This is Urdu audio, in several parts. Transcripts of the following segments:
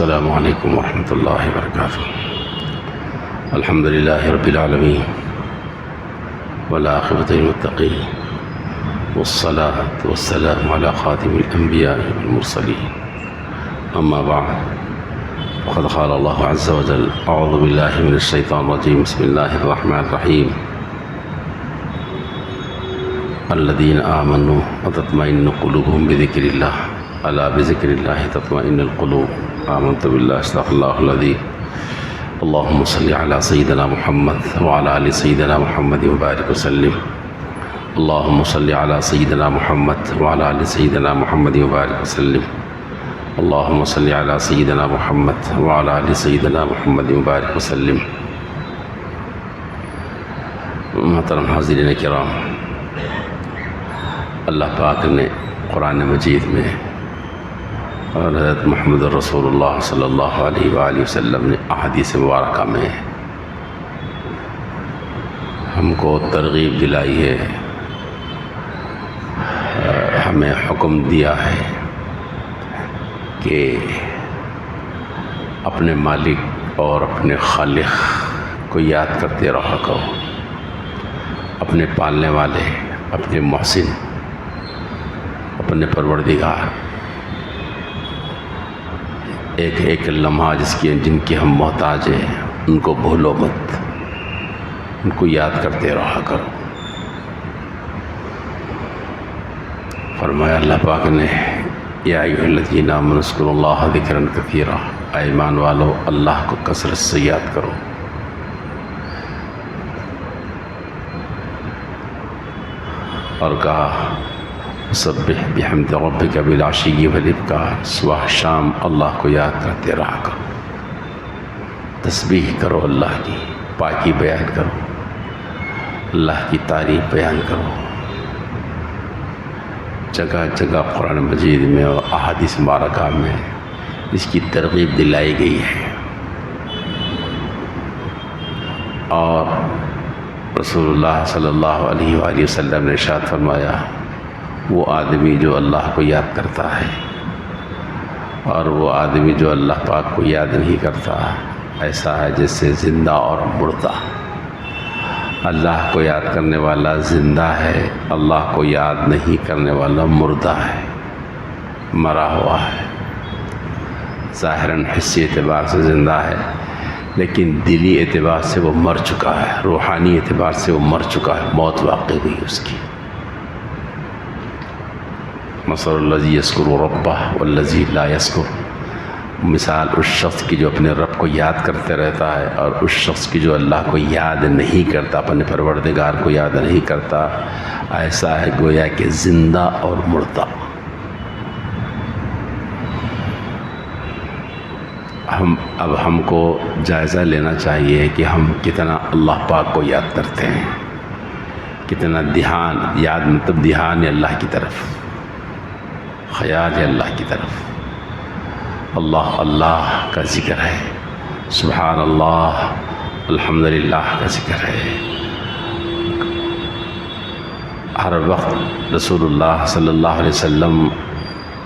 السلام علیکم ورحمۃ اللہ وبرکاتہ۔ الحمد للہ رب العالمین والعاقبۃ للمتقین والصلاة والسلام علی خاتم الانبیاء والمرسلین، اما بعد فقد قال اللہ عز وجل اعوذ باللہ من الشیطان الرجیم، بسم اللہ الرحمن الرحیم، الذین آمنوا وتطمئن قلوبهم بذکر اللہ الا بذکر اللہ تطمئن القلوب، آمنت باللہ صدق اللہ العظیم۔ اللہم صلی علی سیدنا محمد وعلی آل سیدنا محمد وبارک وسلم۔ اللہم صلی علی سیدنا محمد وعلی آل سیدنا محمد وبارک وسلم۔ اللہم صلی علی سیدنا محمد وعلی آل سیدنا محمد وبارک وسلم۔ محترم حاضرین کرام، اللہ پاک نے قرآن مجید میں اور حضرت محمد رسول اللہ صلی اللہ علیہ وآلہ وسلم نے احادیث مبارکہ میں ہم کو ترغیب دلائی ہے، ہمیں حکم دیا ہے کہ اپنے مالک اور اپنے خالق کو یاد کرتے رہا کرو، اپنے پالنے والے، اپنے محسن، اپنے پروردگار، ایک ایک لمحہ جن کی ہم محتاج ہیں ان کو بھولو مت، ان کو یاد کرتے رہا کرو۔ فرمایا اللہ پاک نے، یا ایھا الذین آمنوا اذکروا اللہ ذکرا کثیرا، اے ایمان والو اللہ کو کثرت سے یاد کرو۔ اور کہا سبح بحمد ربک بالعشی والابکار، صبح شام اللہ کو یاد کرتے رہا کرو، تسبیح کرو، اللہ کی پاکی بیان کرو، اللہ کی تعریف بیان کرو۔ جگہ جگہ قرآن مجید میں اور احادیث مبارکہ میں اس کی ترغیب دلائی گئی ہے، اور رسول اللہ صلی اللہ علیہ وآلہ وسلم نے ارشاد فرمایا، وہ آدمی جو اللہ کو یاد کرتا ہے اور وہ آدمی جو اللہ پاک کو یاد نہیں کرتا ایسا ہے جیسے زندہ اور مردہ۔ اللہ کو یاد کرنے والا زندہ ہے، اللہ کو یاد نہیں کرنے والا مردہ ہے، مرا ہوا ہے۔ ظاہراً حسی اعتبار سے زندہ ہے لیکن دلی اعتبار سے وہ مر چکا ہے، روحانی اعتبار سے وہ مر چکا ہے، موت واقع ہوئی اس کی۔ مثل الذی یذکر ربہ والذی لا یذکر، مثال اس شخص کی جو اپنے رب کو یاد کرتے رہتا ہے اور اس شخص کی جو اللہ کو یاد نہیں کرتا، اپنے پروردگار کو یاد نہیں کرتا، ایسا ہے گویا کہ زندہ اور مردہ۔ اب ہم کو جائزہ لینا چاہیے کہ ہم کتنا اللہ پاک کو یاد کرتے ہیں، کتنا دھیان، یاد مطلب دھیان ہے اللہ کی طرف، خیال ہے اللہ کی طرف، اللہ اللہ کا ذکر ہے، سبحان اللہ، الحمدللہ کا ذکر ہے۔ ہر وقت رسول اللہ صلی اللہ علیہ وسلم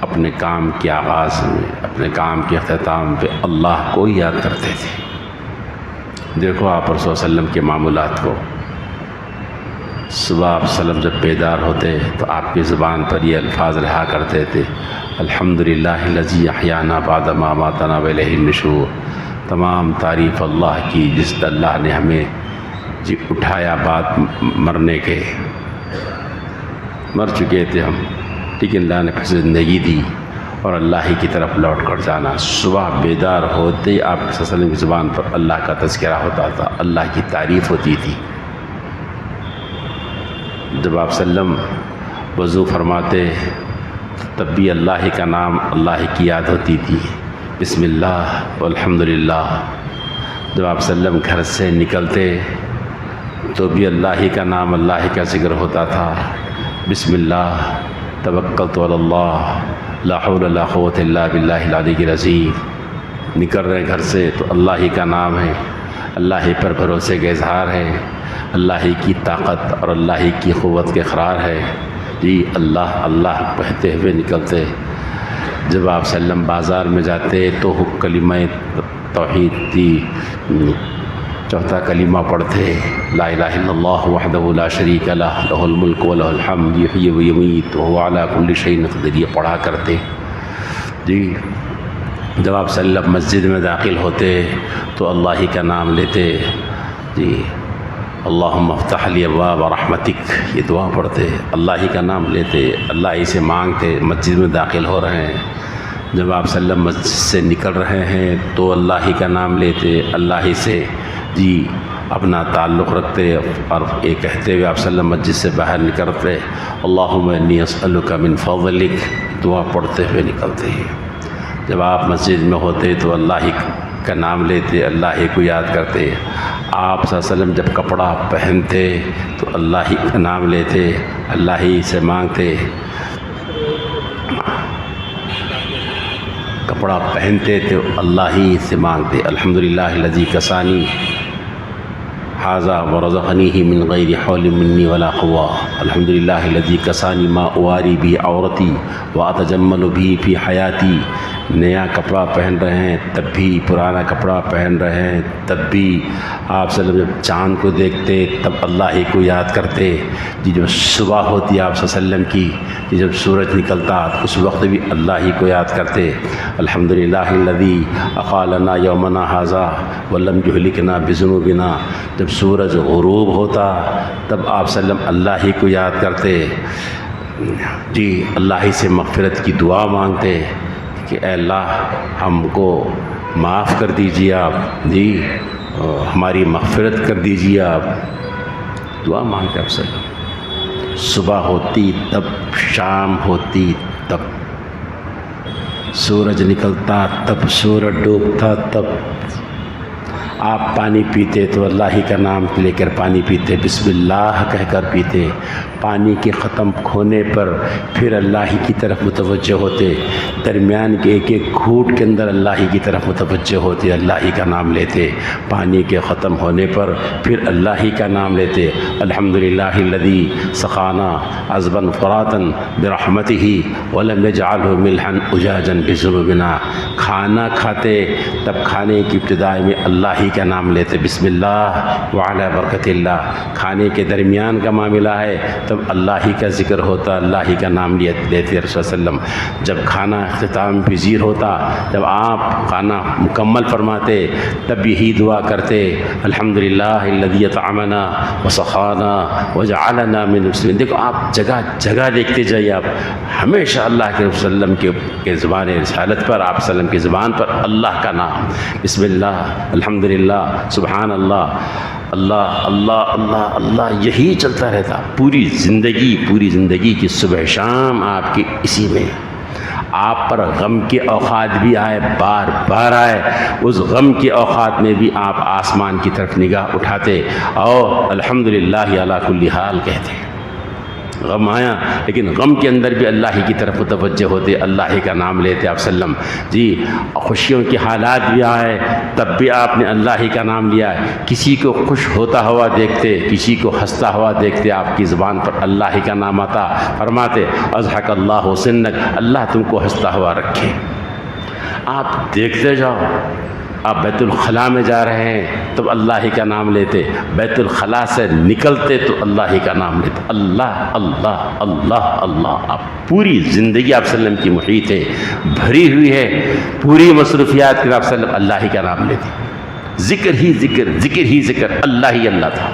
اپنے کام کے آغاز میں، اپنے کام کے اختتام پہ اللہ کو یاد کرتے تھے۔ دیکھو آپ رسول اللہ علیہ وسلم کے معمولات کو، صبح آپ وسلم جب بیدار ہوتے تو آپ کی زبان پر یہ الفاظ رہا کرتے تھے، الحمدللہ الذی احیانا بعد ما اماتنا والیہ النشور، تمام تعریف اللہ کی جس اللہ نے ہمیں اٹھایا بعد مرنے کے، مر چکے تھے ہم لیکن اللہ نے پھر زندگی دی اور اللہ ہی کی طرف لوٹ کر جانا۔ صبح بیدار ہوتے ہی آپ صلی اللہ علیہ وسلم کی زبان پر اللہ کا تذکرہ ہوتا تھا، اللہ کی تعریف ہوتی تھی۔ جب آپ وسلم وضو فرماتے تب بھی اللہ ہی کا نام، اللہ ہی کی یاد ہوتی تھی، بسم اللہ والحمدللہ۔ جب آپ وسلم گھر سے نکلتے تو بھی اللہ ہی کا نام، اللہ ہی کا ذکر ہوتا تھا، بسم اللہ توکلت علی اللہ لا حول ولا قوۃ الا باللہ العلی العظیم۔ نکل رہے گھر سے تو اللہ ہی کا نام ہے، اللہ ہی پر بھروسے کا اظہار ہے، اللہ ہی کی طاقت اور اللہ ہی کی قوت کے اقرار ہے۔ جی اللہ اللہ کہتے ہوئے نکلتے، جب آپ صلی اللہ علیہ وسلم بازار میں جاتے تو کلمہ توحید کی چوتھا کلمہ پڑھتے، لا الہ الا اللہ وحدہ لا شریک لہ لہ الملک ولہ الحمد یحیی و یمیت وہو علی کل شیء قدیر، یہ پڑھا کرتے جی۔ جب آپ صلی اللہ علیہ وسلم مسجد میں داخل ہوتے تو اللہ ہی کا نام لیتے جی، اللہم افتح لی ابواب رحمتک، یہ دعا پڑھتے، اللہ ہی کا نام لیتے، اللہ ہی سے مانگتے۔ مسجد میں داخل ہو رہے ہیں، جب آپ صلی اللہ علیہ وسلم مسجد سے نکل رہے ہیں تو اللہ ہی کا نام لیتے، اللہ ہی سے جی اپنا تعلق رکھتے، اور یہ کہتے ہوئے آپ صلی اللہ علیہ وسلم مسجد سے باہر نکلتے، اللہم انی اسألک من فضلک، دعا پڑھتے ہوئے نکلتے ہیں۔ جب آپ مسجد میں ہوتے تو اللہ ہی کا نام لیتے، اللہ ہی کو یاد کرتے۔ آپ صلی اللہ علیہ وسلم جب کپڑا پہنتے تو اللہ ہی کا نام لیتے، اللہ ہی سے مانگتے۔ کپڑا پہنتے تو اللہ ہی سے مانگتے، الحمدللہ الذی کسانی ھذا ورزقنیہ من غیر حول منی ولا قوہ، الحمدللہ الذی کسانی ما اواری بھی عورتی واتجمل بھی فی حیاتی۔ نیا کپڑا پہن رہے ہیں تب بھی، پرانا کپڑا پہن رہے ہیں تب بھی آپ صلی اللہ علیہ وسلم جب چاند کو دیکھتے تب اللہ ہی کو یاد کرتے جی۔ جب صبح ہوتی آپ صلی اللہ علیہ وسلم کی جی، جب سورج نکلتا اس وقت بھی اللہ ہی کو یاد کرتے، الحمدللہ الذی اقالنا یومنا ھذا ولم یہلکنا بذنوبنا۔ جب سورج غروب ہوتا تب آپ صلی اللہ علیہ وسلم اللہ ہی کو یاد کرتے جی، اللہ ہی سے مغفرت کی دعا مانگتے کہ اے اللہ ہم کو معاف کر دیجیے آپ جی، ہماری مغفرت کر دیجیے آپ، دعا مانگتے آپ صلی اللہ علیہ وسلم۔ صبح ہوتی تب، شام ہوتی تب، سورج نکلتا تب، سورج ڈوبتا تب۔ آپ پانی پیتے تو اللہ ہی کا نام لے کر پانی پیتے، بسم اللہ کہہ کر پیتے۔ پانی کے ختم ہونے پر پھر اللہ ہی کی طرف متوجہ ہوتے، درمیان کے ایک ایک گھونٹ کے اندر اللہ ہی کی طرف متوجہ ہوتے، اللہ ہی کا نام لیتے۔ پانی کے ختم ہونے پر پھر اللہ ہی کا نام لیتے، الحمدللہ الذی سقانا عذبا فراتا برحمتہ ولم یجعلہ ملحا اجاجا بذنوبنا۔ کھانا کھاتے تب کھانے کی ابتدائی میں اللہ ہی کا نام لیتے، بسم اللہ وعلی برکت اللہ۔ کھانے کے درمیان کا معاملہ ہے تب اللہ ہی کا ذکر ہوتا، اللہ ہی کا نام لیتے رسول صلی اللہ علیہ وسلم۔ جب کھانا اختتام پذیر ہوتا، جب آپ کھانا مکمل فرماتے تب یہی دعا کرتے، الحمدللہ الذی اطعمنا وسقانا وجعلنا من المسلمین۔ دیکھو آپ جگہ جگہ دیکھتے جائیے، آپ ہمیشہ اللہ کے رسول صلی اللہ علیہ وسلم کے زبان رسالت پر، آپ صلی اللہ علیہ وسلم کی زبان پر اللہ کا نام، بسم اللہ، الحمدللہ، سبحان اللہ، اللہ اللہ اللہ اللہ، یہی چلتا رہتا پوری زندگی کی صبح شام آپ کی اسی میں۔ آپ پر غم کے اوقات بھی آئے، بار بار آئے، اس غم کے اوقات میں بھی آپ آسمان کی طرف نگاہ اٹھاتے اور الحمدللہ علی کل حال کہتے۔ غم آیا لیکن غم کے اندر بھی اللہ ہی کی طرف متوجہ ہوتے، اللہ ہی کا نام لیتے آپ صلی اللہ علیہ وسلم جی۔ خوشیوں کے حالات بھی آئے تب بھی آپ نے اللہ ہی کا نام لیا ہے۔ کسی کو خوش ہوتا ہوا دیکھتے، کسی کو ہنستا ہوا دیکھتے، آپ کی زبان پر اللہ ہی کا نام آتا، فرماتے اضحک اللہ سنک، اللہ تم کو ہنستا ہوا رکھے۔ آپ دیکھتے جاؤ، آپ بیت الخلاء میں جا رہے ہیں تب اللہ ہی کا نام لیتے، بیت الخلاء سے نکلتے تو اللہ ہی کا نام لیتے، اللہ اللہ اللہ اللہ۔ آپ پوری زندگی آپ صلی اللہ علیہ وسلم کی محیط ہے، بھری ہوئی ہے، پوری مصروفیات کے آپ صلی اللہ علیہ وسلم اللہ ہی کا نام لیتے، ذکر ہی ذکر، ذکر ہی ذکر، اللہ ہی اللہ تھا۔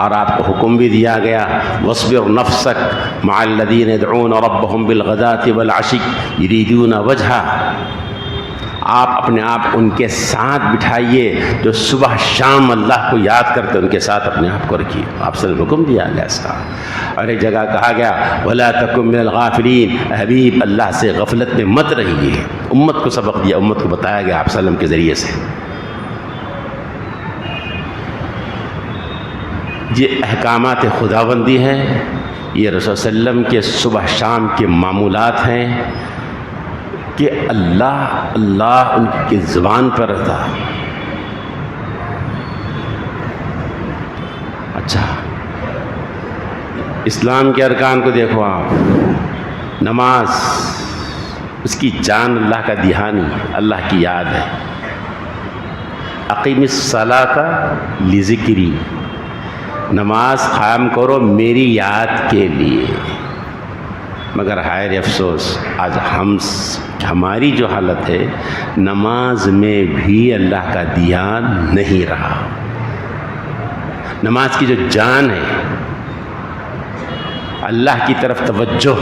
اور آپ کو حکم بھی دیا گیا وَاصْبِرْ نَفْسَكَ مَعَ الَّذِينَ يَدْعُونَ رَبَّهُمْ بِالْغَدَاةِ وَالْعَشِيِّ يُرِيدُونَ وَجْهَهُ۔ آپ اپنے آپ ان کے ساتھ بٹھائیے جو صبح شام اللہ کو یاد کرتے، ان کے ساتھ اپنے آپ کو رکھیے۔ آپ سے حکم دیا گیا اس کا۔ اور ایک جگہ کہا گیا وَلَا تَكُن مِّنَ الْغَافِلِينَ، حبیب اللہ سے غفلت میں مت رہیے۔ امت کو سبق دیا، امت کو بتایا گیا آپ صلی اللہ علیہ وسلم کے ذریعے سے۔ یہ احکامات خداوندی ہیں، یہ رسول صلی اللہ علیہ وسلم کے صبح شام کے معمولات ہیں کہ اللہ اللہ ان کی زبان پر رہتا۔ اچھا اسلام کے ارکان کو دیکھو آپ. نماز اس کی جان اللہ کا دہانی ہے، اللہ کی یاد ہے. اقیم الصلاۃ لذکری، نماز قائم کرو میری یاد کے لیے. مگر ہائے افسوس آج ہماری جو حالت ہے، نماز میں بھی اللہ کا دھیان نہیں رہا. نماز کی جو جان ہے، اللہ کی طرف توجہ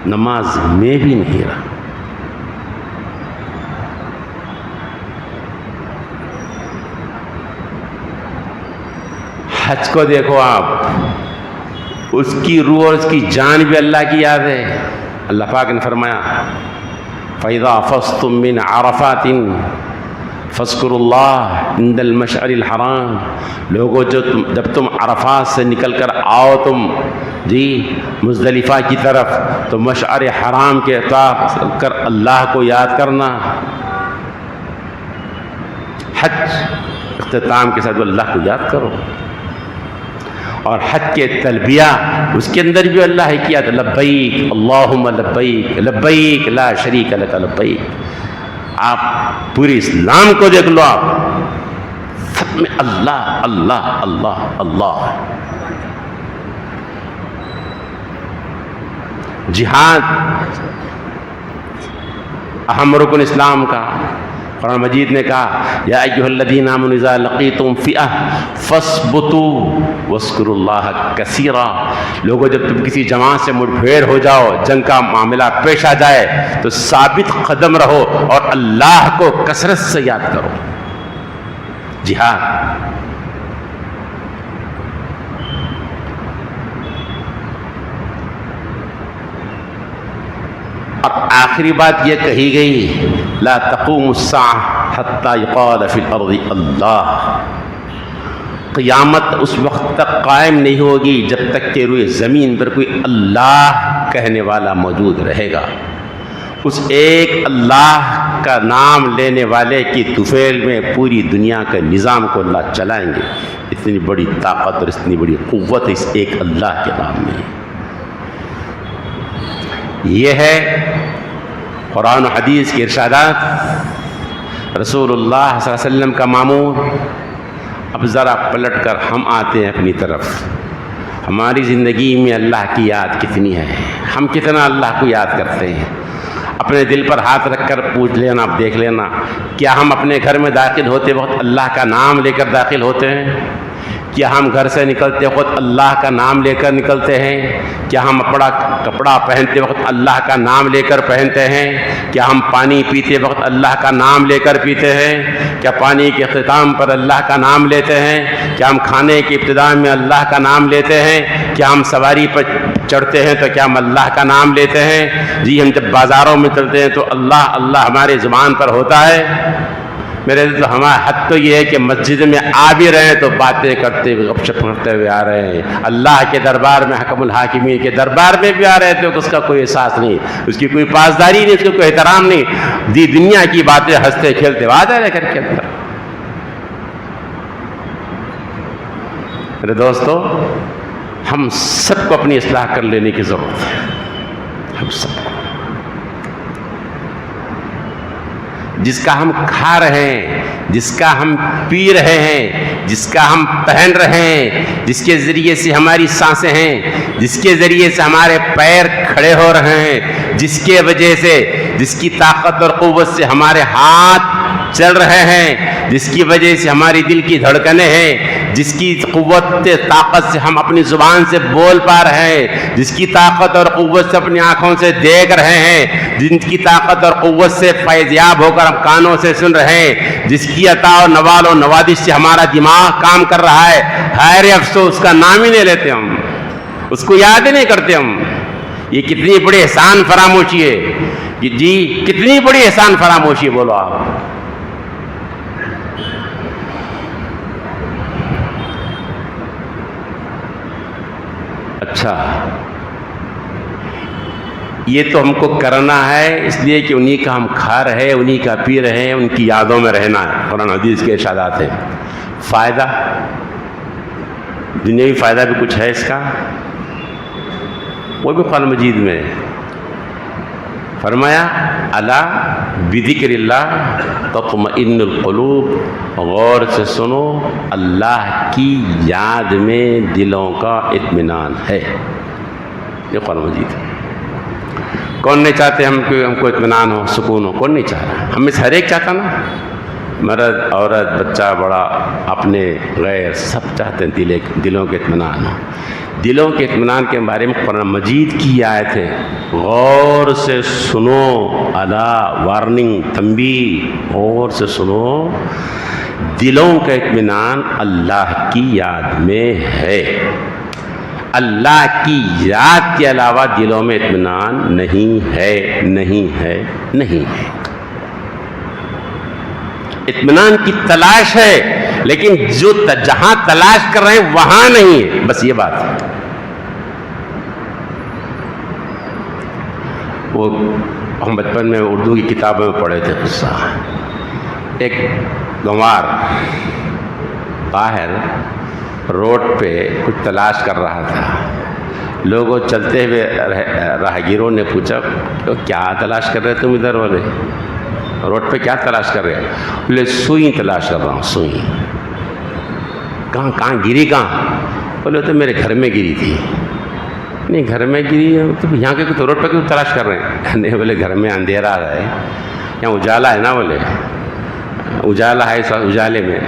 نماز میں بھی نہیں رہا. حج کو دیکھو آپ، اس کی روح اور اس کی جان بھی اللہ کی یاد ہے. اللہ پاک نے فرمایا فَإِذَا أَفَضْتُم مِّنْ عَرَفَاتٍ فَاذْكُرُوا اللَّهَ عِندَ الْمَشْعَرِ الْحَرَامِ. لوگوں جب تم عرفات سے نکل کر آؤ تم مزدلفہ کی طرف، تو مشعر حرام کے اطراف کر اللہ کو یاد کرنا. حج اختتام کے ساتھ اللہ کو یاد کرو. اور حج کے تلبیہ اس کے اندر بھی اللہ کی یاد، لبیک اللہم لبیک لبیک لا شریک لک لبیک. آپ پوری اسلام کو دیکھ لو، آپ سب میں اللہ اللہ اللہ اللہ. جہاد اہم رکن اسلام کا. قرآن مجید نے کہا یا ایھا الذین آمنوا اذا لقیتم فئہ فاثبتوا واذکروا اللہ کثیرا. لوگوں جب تم کسی جماعت سے مٹ بھیڑ ہو جاؤ، جنگ کا معاملہ پیش آ جائے، تو ثابت قدم رہو اور اللہ کو کثرت سے یاد کرو. جہاد اب آخری بات یہ کہی گئی لا تقوم الساعة حتى يقال في الارض اللہ. قیامت اس وقت تک قائم نہیں ہوگی جب تک کہ روئے زمین پر کوئی اللہ کہنے والا موجود رہے گا. اس ایک اللہ کا نام لینے والے کی طفیل میں پوری دنیا کے نظام کو اللہ چلائیں گے. اتنی بڑی طاقت اور اتنی بڑی قوت اس ایک اللہ کے نام میں. یہ ہے قرآن و حدیث کے ارشادات، رسول اللہ صلی اللہ علیہ وسلم کا معمول. اب ذرا پلٹ کر ہم آتے ہیں اپنی طرف. ہماری زندگی میں اللہ کی یاد کتنی ہے؟ ہم کتنا اللہ کو یاد کرتے ہیں؟ اپنے دل پر ہاتھ رکھ کر پوچھ لینا، اب دیکھ لینا، کیا ہم اپنے گھر میں داخل ہوتے وقت اللہ کا نام لے کر داخل ہوتے ہیں؟ کیا ہم گھر سے نکلتے وقت اللہ کا نام لے کر نکلتے ہیں؟ کیا ہم کپڑا پہنتے وقت اللہ کا نام لے کر پہنتے ہیں؟ کیا ہم پانی پیتے وقت اللہ کا نام لے کر پیتے ہیں؟ کیا پانی کے اختتام پر اللہ کا نام لیتے ہیں؟ کیا ہم کھانے کی ابتدا میں اللہ کا نام لیتے ہیں؟ کیا ہم سواری پر چڑھتے ہیں تو کیا ہم اللہ کا نام لیتے ہیں؟ جی ہم جب بازاروں میں چلتے ہیں تو اللہ اللہ ہماری زبان پر ہوتا ہے. میرے تو ہمارا حد تو یہ ہے کہ مسجد میں آ بھی رہے ہیں تو باتیں کرتے ہوئے گپ شپ کرتے ہوئے آ رہے ہیں. اللہ کے دربار میں، حکم الحاکمین کے دربار میں بھی آ رہے تھے، اس کا کوئی احساس نہیں، اس کی کوئی پاسداری نہیں، اس کا کوئی احترام نہیں. دنیا کی باتیں ہنستے کھیلتے وعدہ رہ کر کے اندر. میرے دوستو، ہم سب کو اپنی اصلاح کر لینے کی ضرورت ہے. ہم سب کو، جس کا ہم کھا رہے ہیں، جس کا ہم پی رہے ہیں، جس کا ہم پہن رہے ہیں، جس کے ذریعے سے ہماری سانسیں ہیں، جس کے ذریعے سے ہمارے پیر کھڑے ہو رہے ہیں، جس کے وجہ سے، جس کی طاقت اور قوت سے ہمارے ہاتھ چل رہے ہیں، جس کی وجہ سے ہماری دل کی دھڑکنیں ہیں، جس کی قوت طاقت سے ہم اپنی زبان سے بول پا رہے ہیں، جس کی طاقت اور قوت سے اپنی آنکھوں سے دیکھ رہے ہیں، جن کی طاقت اور قوت سے فیضیاب ہو کر ہم کانوں سے سن رہے ہیں، جس کی عطا و نوال و نوازش سے ہمارا دماغ کام کر رہا ہے. خیر افسوس اس کا نام ہی نہیں لیتے، ہم اس کو یاد ہی نہیں کرتے. ہم یہ کتنی بڑی احسان فراموشی ہے. جی کتنی بڑی احسان فراموشی ہے، بولو آپ. اچھا، یہ تو ہم کو کرنا ہے اس لیے کہ انہی کا ہم کھا رہے ہیں، انہی کا پی رہے ہیں، ان کی یادوں میں رہنا ہے. قرآن حدیث کے ارشادات ہیں. فائدہ دنیاوی فائدہ بھی کچھ ہے اس کا، وہ بھی قرآن مجید میں فرمایا الا بذکر اللہ تطمئن القلوب، غور سے سنو، اللہ کی یاد میں دلوں کا اطمینان ہے. یہ قرآن مجید ہے. کون نہیں چاہتے ہم کو اطمینان ہو، سکون ہو؟ کون نہیں چاہ رہا؟ ہم میں سے ہر ایک چاہتا نا، مرد عورت بچہ بڑا اپنے غیر سب چاہتے ہیں دلوں کے اطمینان ہو. دلوں کے اطمینان کے بارے میں قرآن مجید کی آیت ہے، غور سے سنو، الا وارننگ تنبیہ، غور سے سنو، دلوں کا اطمینان اللہ کی یاد میں ہے. اللہ کی یاد کے علاوہ دلوں میں اطمینان نہیں ہے، نہیں ہے، نہیں ہے. اطمینان کی تلاش ہے، لیکن جو جہاں تلاش کر رہے ہیں وہاں نہیں ہے، بس یہ بات ہے. وہ ہم بچپن میں اردو کی کتابوں میں پڑھے تھے قصہ، ایک گنوار باہر روڈ پہ کچھ تلاش کر رہا تھا. لوگوں چلتے ہوئے راہگیروں نے پوچھا کیا تلاش کر رہے تم ادھر والے، روڈ پہ کیا تلاش کر رہے؟ بولے سوئی تلاش کر رہا ہوں. سوئی کہاں گری؟ کہاں؟ بولے تو میرے گھر میں گری تھی. نہیں گھر میں گری تو یہاں کے تو روڈ پہ کیوں تلاش کر رہے ہیں؟ نہیں بولے گھر میں اندھیرا ہے، یہاں اجالا ہے نا. بولے اجالا ہے، اجالے میں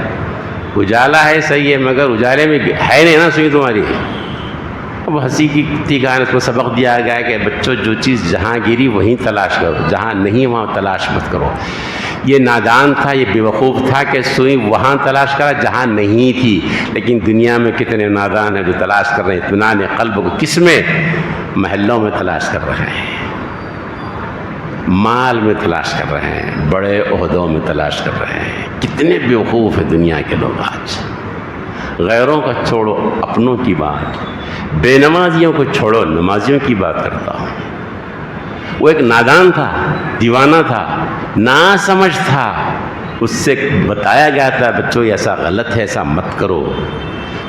اجالا ہے صحیح ہے، مگر اجالے میں ہے نہیں نا سوئی تمہاری. اب ہنسی کی تھی گانے، اس کو سبق دیا گیا کہ بچوں جو چیز جہاں گری وہیں تلاش کرو، جہاں نہیں وہاں تلاش مت کرو. یہ نادان تھا، یہ بیوقوف تھا کہ سوئی وہاں تلاش کرا جہاں نہیں تھی. لیکن دنیا میں کتنے نادان ہیں جو تلاش کر رہے ہیں اطمینان قلب کو، کس میں؟ محلوں میں تلاش کر رہے ہیں، مال میں تلاش کر رہے ہیں، بڑے عہدوں میں تلاش کر رہے ہیں. کتنے بیوقوف ہیں دنیا کے لوگ آج. غیروں کا چھوڑو، اپنوں کی بات، بے نمازیوں کو چھوڑو، نمازیوں کی بات کرتا ہوں. وہ ایک نادان تھا، دیوانہ تھا، نا سمجھ تھا. اس سے بتایا گیا تھا بچوں ایسا غلط ہے، ایسا مت کرو.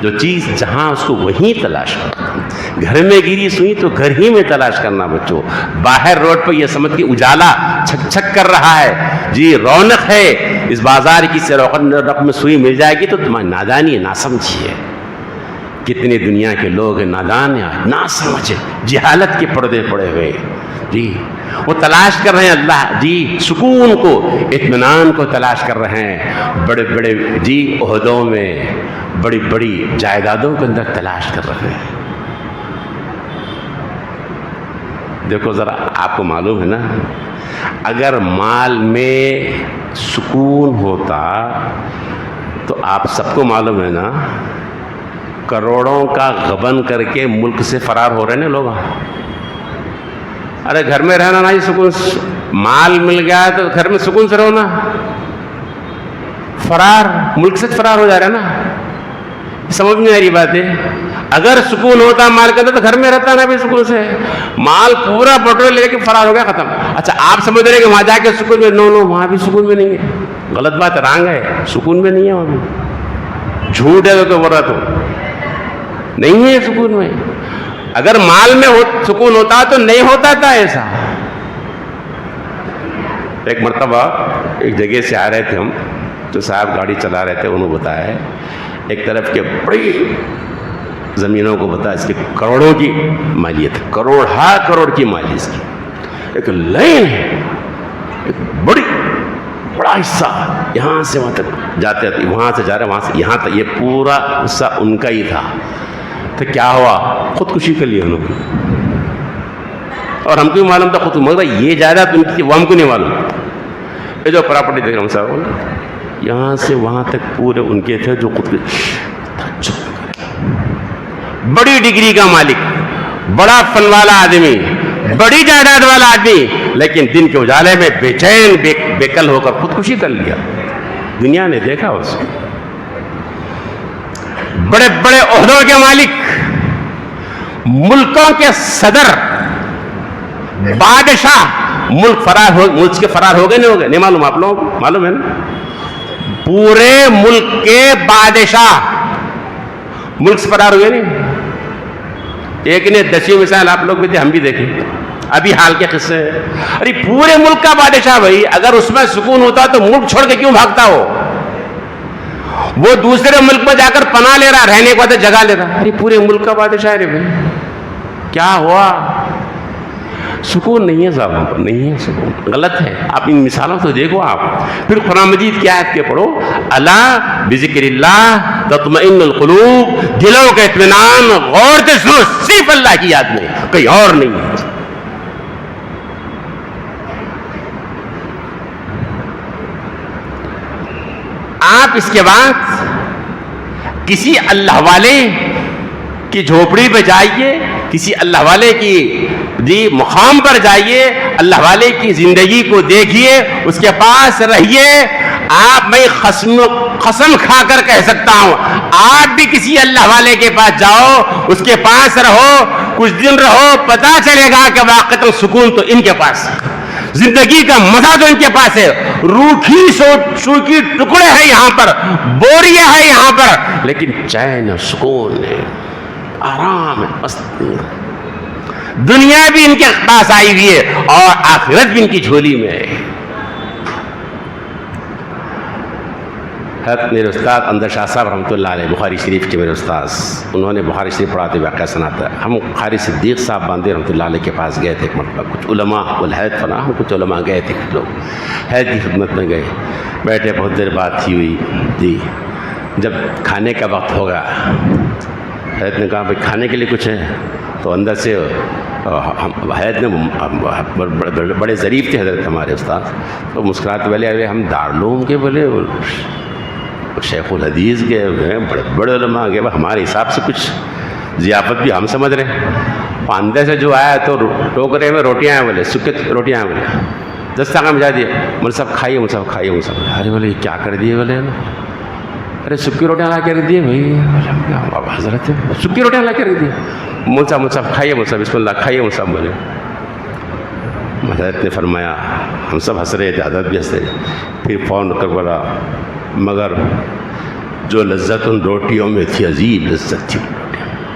جو چیز جہاں اس کو وہیں تلاش کرو. گھر میں گری سوئی تو گھر ہی میں تلاش کرنا بچوں. باہر روڈ پہ یہ سمجھ کے اجالا چھک چھک کر رہا ہے، جی رونق ہے اس بازار کی، سے رقم میں سوئی مل جائے گی، تو تمہاری نادانی ہے، ناسمجھی ہے. کتنے دنیا کے لوگ ہیں نادان ہیں، نا سمجھے، جہالت کے پردے پڑے ہوئے. جی وہ تلاش کر رہے ہیں اللہ جی سکون کو، اطمینان کو تلاش کر رہے ہیں. بڑے بڑے جی عہدوں میں، بڑی بڑی جائیدادوں کے اندر تلاش کر رہے ہیں. دیکھو ذرا، آپ کو معلوم ہے نا، اگر مال میں سکون ہوتا تو آپ سب کو معلوم ہے نا، کروڑوں کا غبن کر کے ملک سے فرار ہو رہے ہیں لوگ. ارے گھر میں رہنا نا یہ سکون، مال مل گیا تو گھر میں سکون سے رہو نا. فرار، ملک سے فرار ہو جا رہا ہے نا. سمجھ میں آ رہی بات ہے. اگر سکون ہوتا مال کا تو گھر میں رہتا نا بھی سکون سے. مال پورا بٹوے لے کے فرار ہو گیا، ختم. اچھا آپ سمجھ رہے کہ وہاں جا کے سکون میں؟ نو وہاں بھی سکون میں نہیں ہے. غلط بات، رانگ ہے. سکون میں نہیں ہے وہاں بھی. جھوٹ ہے تو برا تو نہیں ہے سکون میں. اگر مال میں سکون ہوتا تو نہیں ہوتا تھا ایسا. ایک مرتبہ ایک جگہ سے آ رہے تھے ہم، تو صاحب گاڑی چلا رہے تھے، انہوں نے بتایا ایک طرف کے بڑی زمینوں کو بتایا اس کی کروڑوں کی مالیت، کروڑ کی مالیت اس کی. ایک لائن ہے، ایک بڑا حصہ یہاں سے وہاں تک جاتے تھے، وہاں سے جا رہے وہاں سے یہاں تک، یہ پورا حصہ ان کا ہی تھا. تو کیا ہوا؟ خودکشی کر لی انہوں نے. اور ہم کو بھی معلوم تھا خود، مگر یہ جائیداد ان کی، وہ ہم کو نہیں معلوم. یہ جو پراپرٹی دیکھ رہے ہم صاحب، یہاں سے وہاں تک پورے ان کے تھے جو خود بڑی ڈگری کا مالک، بڑا فن والا آدمی، بڑی جائیداد والا آدمی، لیکن دن کے اجالے میں بے چین بے کل ہو کر خودکشی کر لیا. دنیا نے دیکھا اس کو. بڑے بڑے عہدوں کے مالک، ملکوں کے صدر، بادشاہ، ملک کے فرار ہو گئے نہیں ہو گئے؟ نہیں معلوم آپ لوگوں کو؟ معلوم ہے نا. پورے ملک کے بادشاہ، ملک سے فرار ہوئے نہیں. ایک نے 10 مثال آپ لوگ بھی تھے, ہم بھی دیکھیں, ابھی حال کے قصے ہیں. ارے پورے ملک کا بادشاہ بھائی, اگر اس میں سکون ہوتا تو ملک چھوڑ کے کیوں بھاگتا ہو؟ وہ دوسرے ملک میں جا کر پناہ لے رہا, رہنے کے بعد جگہ لے رہا. ارے پورے ملک کا بادشاہ ہے بھائی, کیا ہوا؟ سکون نہیں ہے ظالموں پر, نہیں ہے سکون, غلط ہے. آپ ان مثالوں سے دیکھو. آپ پھر قرآن مجید کی آیت کے پڑھو, الا بذکر اللہ تطمئن القلوب, دلوں کا اطمینان غور سے سنو صرف اللہ کی یاد میں, کہیں اور نہیں ہے. آپ اس کے بعد کسی اللہ والے کی جھوپڑی پہ جائیے, کسی اللہ والے کی مقام پر جائیے, اللہ والے کی زندگی کو دیکھیے, اس کے پاس رہیے. آپ میں قسم کھا کر کہہ سکتا ہوں, آپ بھی کسی اللہ والے کے پاس جاؤ, اس کے پاس رہو, کچھ دن رہو, پتا چلے گا کہ واقعی سکون تو ان کے پاس, زندگی کا مزہ تو ان کے پاس ہے. روکھی سوکھی ٹکڑے ہیں یہاں پر, بوریاں ہیں یہاں پر, لیکن چین سکون ہے, آرام ہے, مستی. دنیا بھی ان کے پاس آئی ہوئی ہے اور آخرت بھی ان کی جھولی میں ہے. حضرت میرے استاد اندر شاہ صاحب رحمۃ اللہ علیہ, بخاری شریف کے میرے استاذ, انہوں نے بخاری شریف پڑھاتے واقعہ سناتا ہے. ہم قاری صدیق صاحب باندے رحمۃ اللہ علیہ کے پاس گئے تھے ایک مرتبہ, کچھ علماء والحید فنا, ہم کچھ علماء گئے تھے, کچھ لوگ حید کی خدمت میں گئے, بیٹھے, بہت دیر بات ہی ہوئی جی. جب کھانے کا وقت ہوگا, حید نے کہا بھائی کھانے کے لیے کچھ ہے؟ تو اندر سے حید نے, بڑے ظریف تھے حضرت ہمارے استاد, تو مسکراتے بولے ہم دارالعلوم کے, بولے شیخ الحدیث کے, بڑے بڑے علماء کے, ہمارے حساب سے کچھ ضیافت بھی ہم سمجھ رہے ہیں. پاندے سے جو آیا تو ٹوکرے میں روٹیاں ہیں, بولے سکے روٹیاں ہیں, بولے 10 ٹکا میں جا دیے. مول صاحب کھائیے, مول صاحب کھائیے, مول صاحب. ارے بولے کیا کر دیے؟ بولے ارے سکی روٹیاں لا کے رکھ دیے بھائی. حضرت سکی روٹیاں لا کے رکھ دیے. مول صاحب کھائیے, مول صاحب بسم اللہ کھائیے, مول صاحب بولے. حضرت نے فرمایا, ہم سب ہنس رہے تھے, حضرت بھی ہنس رہے. پھر فون کر بولا مگر جو لذت ان روٹیوں میں تھی, عجیب لذت تھی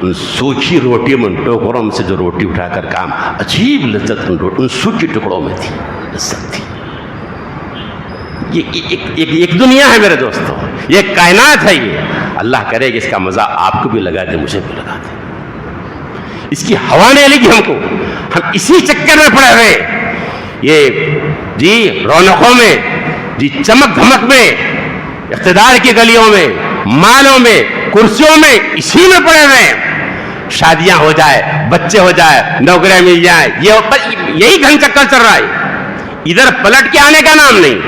ان سوکھی روٹیوں میں, ٹوکروں میں سے جو روٹی اٹھا کر کام, عجیب لذت ان سوکھی ٹکڑوں میں تھی, لذت تھی. یہ ایک دنیا ہے میرے دوستوں, یہ کائنات ہے. یہ اللہ کرے کہ اس کا مزہ آپ کو بھی لگا دے, مجھے بھی لگا دے. اس کی ہوا نہیں لگی ہم کو, ہم اسی چکر میں پڑے ہوئے. یہ جی رونقوں میں, جی چمک دھمک میں, اقتدار کی گلیوں میں, مالوں میں, کرسیوں میں, اسی میں پڑے ہوئے ہیں. شادیاں ہو جائے, بچے ہو جائے, نوکریاں مل جائیں, یہی گھن چکر چل رہا ہے. ادھر پلٹ کے آنے کا نام نہیں.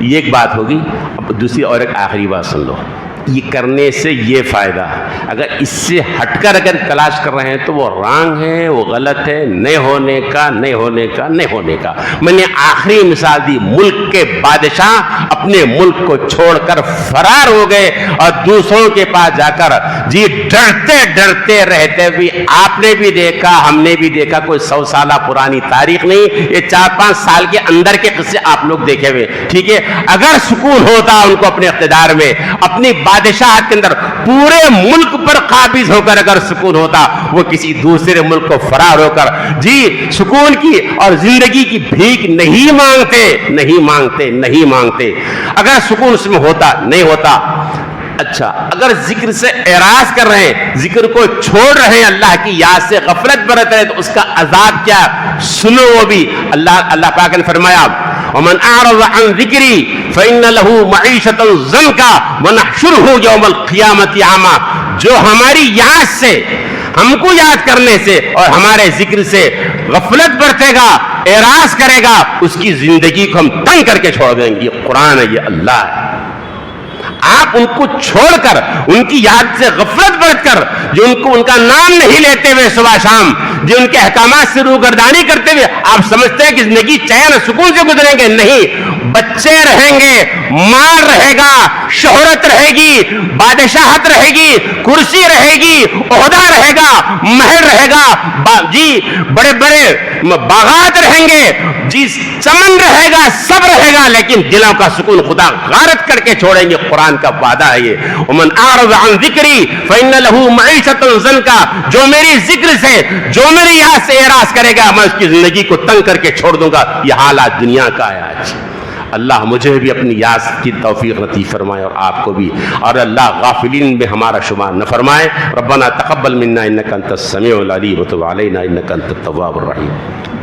یہ ایک بات ہوگی. اب دوسری اور ایک آخری بات سن لو. یہ کرنے سے یہ فائدہ, اگر اس سے ہٹ کر اگر تلاش کر رہے ہیں تو وہ رانگ ہے, وہ غلط ہے, نہیں ہونے کا, نہیں ہونے کا, نہیں ہونے کا. میں نے آخری مثال دی, ملک کے بادشاہ اپنے ملک کو چھوڑ کر فرار ہو گئے اور دوسروں کے پاس جا کر جی ڈرتے ڈرتے رہتے بھی. آپ نے بھی دیکھا, ہم نے بھی دیکھا, کوئی 100 سالہ پرانی تاریخ نہیں, یہ 4-5 سال کے اندر کے قصے آپ لوگ دیکھے ہوئے. ٹھیک ہے, اگر سکون ہوتا ان کو اپنے اقتدار میں, اپنی بادشاہت کے اندر, پورے ملک پر قابض ہو کر اگر سکون ہوتا, وہ کسی دوسرے ملک کو فرار ہو کر جی سکون کی اور زندگی کی بھیک نہیں مانگتے, نہیں مانگتے, نہیں مانگتے. اگر سکون اس میں ہوتا, نہیں ہوتا. اچھا, اگر ذکر سے اعراض کر رہے ہیں, ذکر کو چھوڑ رہے ہیں, اللہ کی یاد سے غفلت برت رہے, تو اس کا عذاب کیا, سنو وہ بھی. اللہ پاک نے فرمایا, ومن اعرض عن ذکری فإن له معیشة ضنکا ونحشره یوم القیامة اعمی. جو ہماری یاد سے, ہم کو یاد کرنے سے اور ہمارے ذکر سے غفلت برتے گا, اعراض کرے گا, اس کی زندگی کو ہم تنگ کر کے چھوڑ دیں گے. یہ قرآن ہے, یہ اللہ ہے. آپ ان کو چھوڑ کر, ان کی یاد سے غفلت برت کر, جو ان کا نام نہیں لیتے ہوئے صبح شام, جو ان کے احکامات سے روگردانی کرتے ہوئے آپ سمجھتے ہیں کہ زندگی چین اور سکون سے گزریں گے. نہیں, بچے رہیں گے، مال رہے گا، شہرت رہے گی، بادشاہت رہے گی، کرسی رہے گی، عہدہ رہے گا، محل رہے گا، جی بڑے بڑے باغات رہیں گے، جی چمن رہے گا، سب رہے گا، لیکن دلوں کا سکون خدا غارت کر کے چھوڑیں گے. قرآن کا وعدہ ہے یہ. ومن اعرض عن ذکری فإن له معیشۃ ضنکا، جو میری ذکر سے، جو میری یاد سے اعراض کرے گا میں اس کی زندگی کو تنگ کر کے چھوڑ دوں گا. یہ حالات دنیا کا ہے آج. اللہ مجھے بھی اپنی یاد کی توفیق نصیب فرمائے اور آپ کو بھی، اور اللہ غافلین میں ہمارا شمار نہ فرمائے. ربنا تقبل منا انک انت السمیع العلیم وتب علینا انک انت التواب الرحیم.